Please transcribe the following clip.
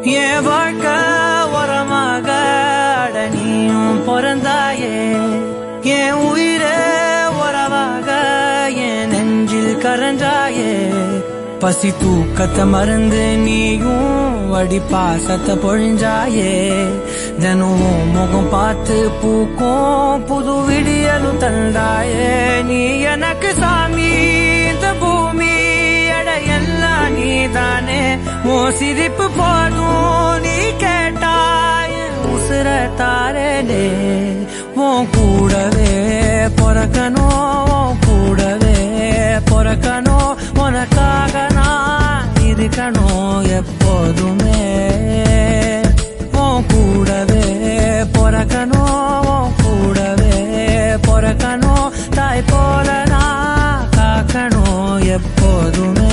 என் வாழ்க்கை உரமாக அடனியும் பிறந்தாயே, என் உயிரே உறவாக என் நெஞ்சில் கரஞ்சாயே. பசி தூக்கத்தை மறந்து நீயும் அடி பாசத்தை பொழிஞ்சாயே. தினம் முகம் பார்த்து பூக்கும் புது விடியலும் தந்தாயே. நீ எனக்கு சாமி, இந்த பூமி எல்லாம் நீதானே. உன் சிரிப்பு போதும் நீ கேட்டாய் உசுர தாரே. உன் கூடவே பொறக்கணும், கூடவே பொறக்கணும். உனக்காக நான் இருக்கணும் எப்போதுமே. உன் கூடவே பொறக்கணும், கூடவே பொறக்கணும். தாய் போல நான் காக்கணும் எப்போதுமே.